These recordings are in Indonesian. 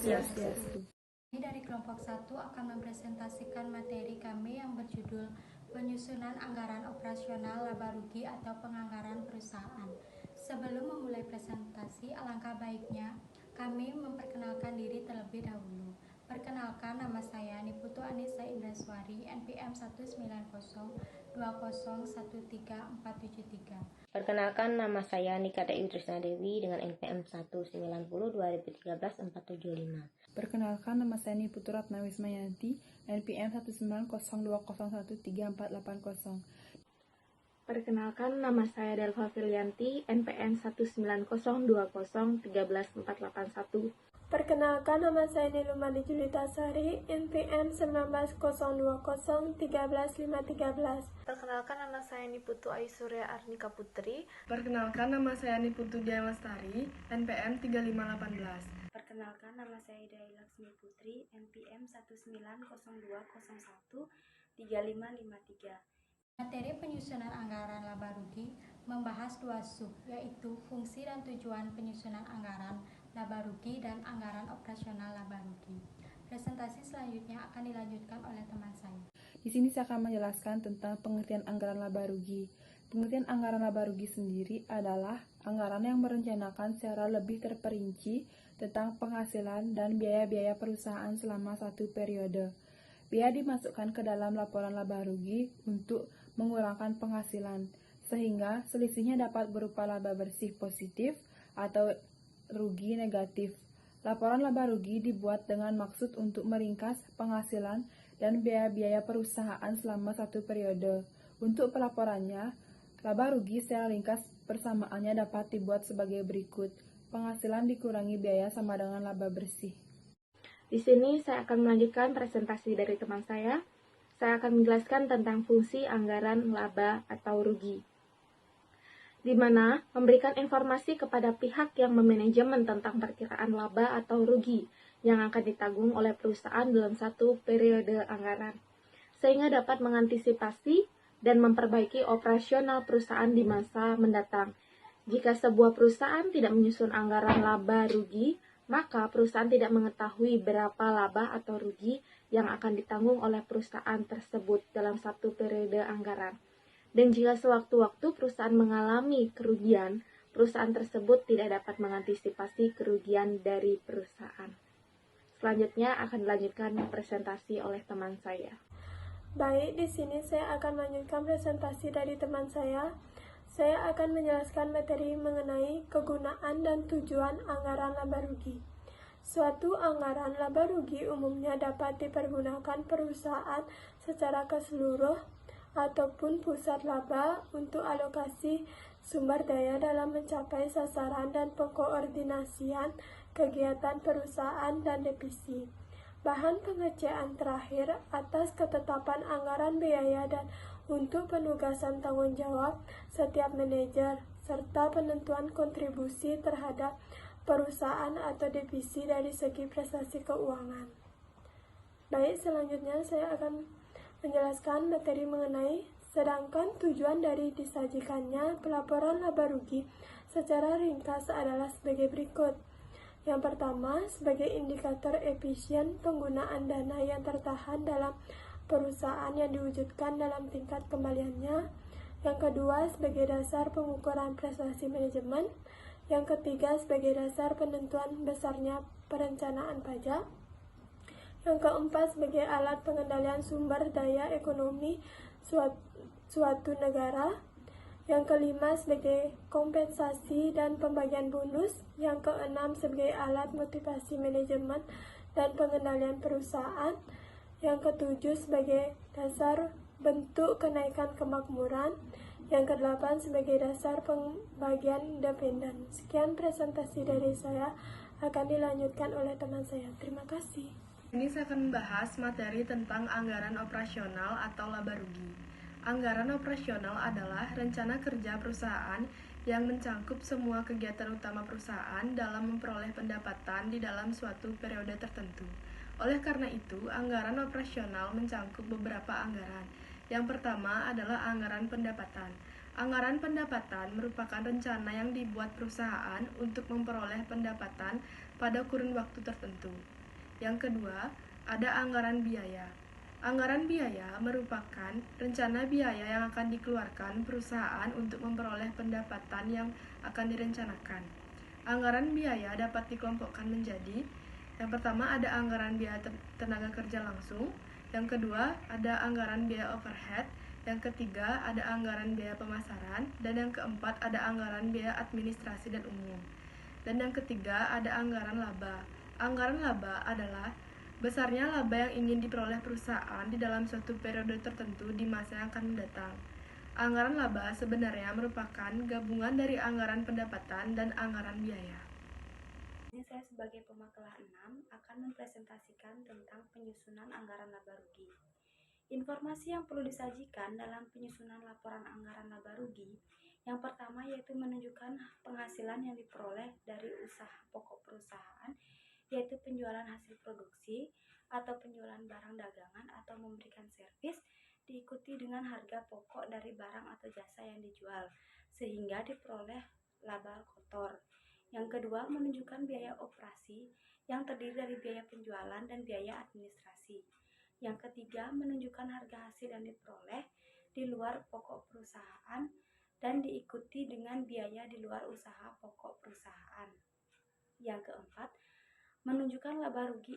Swastiastu. Dari kelompok 1 akan mempresentasikan materi kami yang berjudul Penyusunan Anggaran Operasional Laba Rugi atau Penganggaran Perusahaan. Sebelum memulai presentasi, alangkah baiknya kami memperkenalkan diri terlebih dahulu. Perkenalkan, nama saya Niputu Anissa Indraswari, NPM 19020134773. Perkenalkan, nama saya Nika Dewi Trisnadewi dengan NPM 19020134475. Perkenalkan, nama saya Niputu Ratna Wismayanti, NPM 19020134480. Perkenalkan, nama saya Delva Filianti, NPM 19020134481. Perkenalkan, nama saya Nilumani Julita Sari, NPM 19020131513. Perkenalkan, nama saya Niputu Aisurya Arnika Putri. Perkenalkan, nama saya Niputu Jaya Lestari, NPM 3518. Perkenalkan, nama saya Hidayah Laksmi Putri, NPM 19020013553. Materi penyusunan anggaran laba rugi membahas 2 sub, yaitu fungsi dan tujuan penyusunan anggaran laba rugi dan anggaran operasional laba rugi. Presentasi selanjutnya akan dilanjutkan oleh teman saya. Di sini saya akan menjelaskan tentang pengertian anggaran laba rugi. Pengertian anggaran laba rugi sendiri adalah anggaran yang merencanakan secara lebih terperinci tentang penghasilan dan biaya-biaya perusahaan selama satu periode. Biaya dimasukkan ke dalam laporan laba rugi untuk mengurangkan penghasilan, sehingga selisihnya dapat berupa laba bersih positif atau rugi negatif. Laporan laba rugi dibuat dengan maksud untuk meringkas penghasilan dan biaya-biaya perusahaan selama satu periode. Untuk pelaporannya, laba rugi secara ringkas persamaannya dapat dibuat sebagai berikut. Penghasilan dikurangi biaya sama dengan laba bersih. Di sini saya akan melanjutkan presentasi dari teman saya. Saya akan menjelaskan tentang fungsi anggaran laba atau rugi, di mana memberikan informasi kepada pihak yang memanajemen tentang perkiraan laba atau rugi yang akan ditanggung oleh perusahaan dalam satu periode anggaran, sehingga dapat mengantisipasi dan memperbaiki operasional perusahaan di masa mendatang. Jika sebuah perusahaan tidak menyusun anggaran laba rugi, maka perusahaan tidak mengetahui berapa laba atau rugi yang akan ditanggung oleh perusahaan tersebut dalam satu periode anggaran. Dan jika sewaktu-waktu perusahaan mengalami kerugian, perusahaan tersebut tidak dapat mengantisipasi kerugian dari perusahaan. Selanjutnya akan dilanjutkan presentasi oleh teman saya. Baik, di sini saya akan melanjutkan presentasi dari teman saya. Saya akan menjelaskan materi mengenai kegunaan dan tujuan anggaran laba rugi. Suatu anggaran laba rugi umumnya dapat dipergunakan perusahaan secara keseluruh ataupun pusat laba untuk alokasi sumber daya dalam mencapai sasaran dan pengkoordinasian kegiatan perusahaan dan divisi. Bahan pengecekan terakhir atas ketetapan anggaran biaya dan untuk penugasan tanggung jawab setiap manajer, serta penentuan kontribusi terhadap perusahaan atau divisi dari segi prestasi keuangan. Baik, selanjutnya saya akan menjelaskan materi mengenai sedangkan tujuan dari disajikannya pelaporan laba rugi secara ringkas adalah sebagai berikut. Yang pertama, sebagai indikator efisien penggunaan dana yang tertahan dalam perusahaan yang diwujudkan dalam tingkat kembaliannya. Yang kedua, sebagai dasar pengukuran prestasi manajemen. Yang ketiga, sebagai dasar penentuan besarnya perencanaan pajak. Yang keempat, sebagai alat pengendalian sumber daya ekonomi suatu negara. Yang kelima, sebagai kompensasi dan pembagian bonus. Yang keenam, sebagai alat motivasi manajemen dan pengendalian perusahaan. Yang ketujuh, sebagai dasar bentuk kenaikan kemakmuran. Yang kedelapan, sebagai dasar pembagian independen. Sekian presentasi dari saya, akan dilanjutkan oleh teman saya. Terima kasih. Ini saya akan membahas materi tentang anggaran operasional atau laba rugi. Anggaran operasional adalah rencana kerja perusahaan yang mencangkup semua kegiatan utama perusahaan dalam memperoleh pendapatan di dalam suatu periode tertentu. Oleh karena itu, anggaran operasional mencangkup beberapa anggaran. Yang pertama adalah anggaran pendapatan. Anggaran pendapatan merupakan rencana yang dibuat perusahaan untuk memperoleh pendapatan pada kurun waktu tertentu. Yang kedua, ada anggaran biaya. Anggaran biaya merupakan rencana biaya yang akan dikeluarkan perusahaan untuk memperoleh pendapatan yang akan direncanakan. Anggaran biaya dapat dikelompokkan menjadi: yang pertama ada anggaran biaya tenaga kerja langsung, yang kedua ada anggaran biaya overhead, yang ketiga ada anggaran biaya pemasaran, dan yang keempat ada anggaran biaya administrasi dan umum. Dan yang ketiga ada anggaran laba. Anggaran laba adalah besarnya laba yang ingin diperoleh perusahaan di dalam suatu periode tertentu di masa yang akan mendatang. Anggaran laba sebenarnya merupakan gabungan dari anggaran pendapatan dan anggaran biaya. Ini saya sebagai pemakalah 6 akan mempresentasikan tentang penyusunan anggaran laba rugi. Informasi yang perlu disajikan dalam penyusunan laporan anggaran laba rugi, yang pertama yaitu menunjukkan penghasilan yang diperoleh dari usaha pokok perusahaan, yaitu penjualan hasil produksi atau penjualan barang dagangan atau memberikan servis, diikuti dengan harga pokok dari barang atau jasa yang dijual, sehingga diperoleh laba kotor. Yang kedua, menunjukkan biaya operasi yang terdiri dari biaya penjualan dan biaya administrasi. Yang ketiga, menunjukkan harga hasil yang diperoleh di luar pokok perusahaan dan diikuti dengan biaya di luar usaha pokok perusahaan. Yang keempat, menunjukkan laba rugi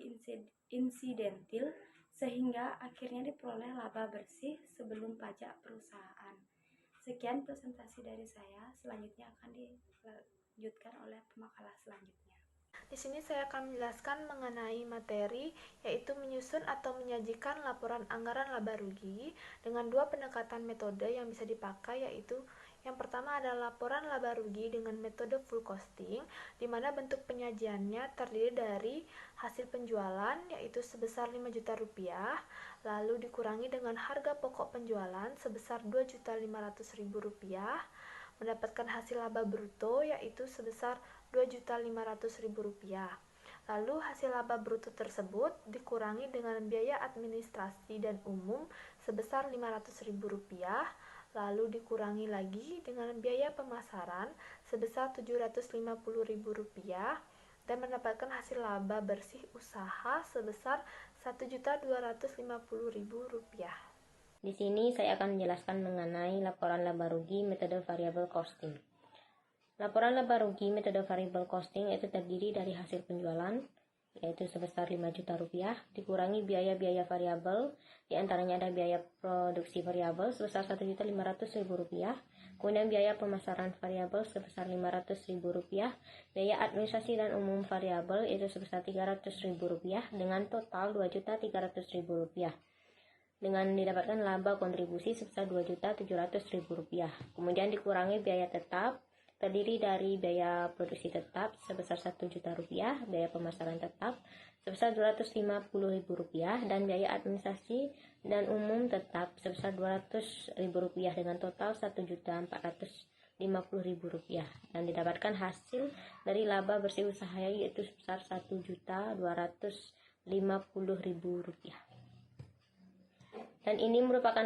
insidentil sehingga akhirnya diperoleh laba bersih sebelum pajak perusahaan. Sekian presentasi dari saya, selanjutnya akan dilanjutkan oleh pemakalah selanjutnya. Di sini saya akan menjelaskan mengenai materi, yaitu menyusun atau menyajikan laporan anggaran laba rugi dengan dua pendekatan metode yang bisa dipakai, yaitu yang pertama adalah laporan laba rugi dengan metode full costing, di mana bentuk penyajiannya terdiri dari hasil penjualan, yaitu sebesar 5 juta rupiah, lalu dikurangi dengan harga pokok penjualan sebesar 2.500.000 rupiah, mendapatkan hasil laba bruto, yaitu sebesar 2.500.000 rupiah. Lalu hasil laba bruto tersebut dikurangi dengan biaya administrasi dan umum sebesar 500.000 rupiah, lalu dikurangi lagi dengan biaya pemasaran sebesar 750.000 rupiah, dan mendapatkan hasil laba bersih usaha sebesar 1.250.000 rupiah. Di sini saya akan menjelaskan mengenai laporan laba rugi metode variable costing. Laporan laba rugi metode variable costing itu terdiri dari hasil penjualan, yaitu sebesar 5 juta rupiah, dikurangi biaya-biaya variabel, diantaranya ada biaya produksi variabel sebesar 1.500.000 rupiah, kemudian biaya pemasaran variabel sebesar 500.000 rupiah, biaya administrasi dan umum variabel itu sebesar 300.000 rupiah, dengan total 2.300.000 rupiah. Dengan didapatkan laba kontribusi sebesar 2.700.000 rupiah. Kemudian dikurangi biaya tetap, terdiri dari biaya produksi tetap sebesar 1 juta rupiah, biaya pemasaran tetap sebesar 250.000 rupiah, dan biaya administrasi dan umum tetap sebesar 200.000 rupiah dengan total 1.450.000 rupiah, dan didapatkan hasil dari laba bersih usaha yaitu sebesar 1.250.000 rupiah. Dan ini merupakan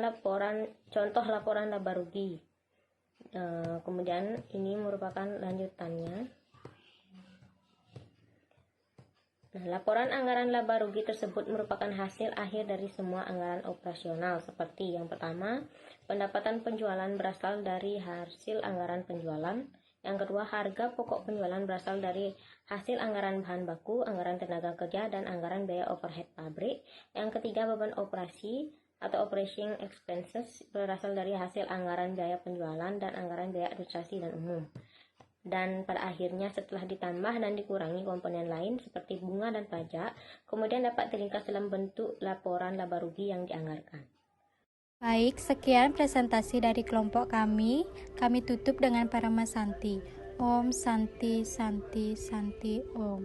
contoh laporan laba rugi. Kemudian ini merupakan lanjutannya. Laporan anggaran laba rugi tersebut merupakan hasil akhir dari semua anggaran operasional, seperti yang pertama, pendapatan penjualan berasal dari hasil anggaran penjualan. Yang kedua, harga pokok penjualan berasal dari hasil anggaran bahan baku, anggaran tenaga kerja, dan anggaran biaya overhead pabrik. Yang ketiga, beban operasi atau operating expenses berasal dari hasil anggaran biaya penjualan dan anggaran biaya administrasi dan umum. Dan pada akhirnya setelah ditambah dan dikurangi komponen lain seperti bunga dan pajak, kemudian dapat diringkas dalam bentuk laporan laba rugi yang dianggarkan. Baik, sekian presentasi dari kelompok kami. Kami tutup dengan Parama Santi. Om Santi Santi Santi Om.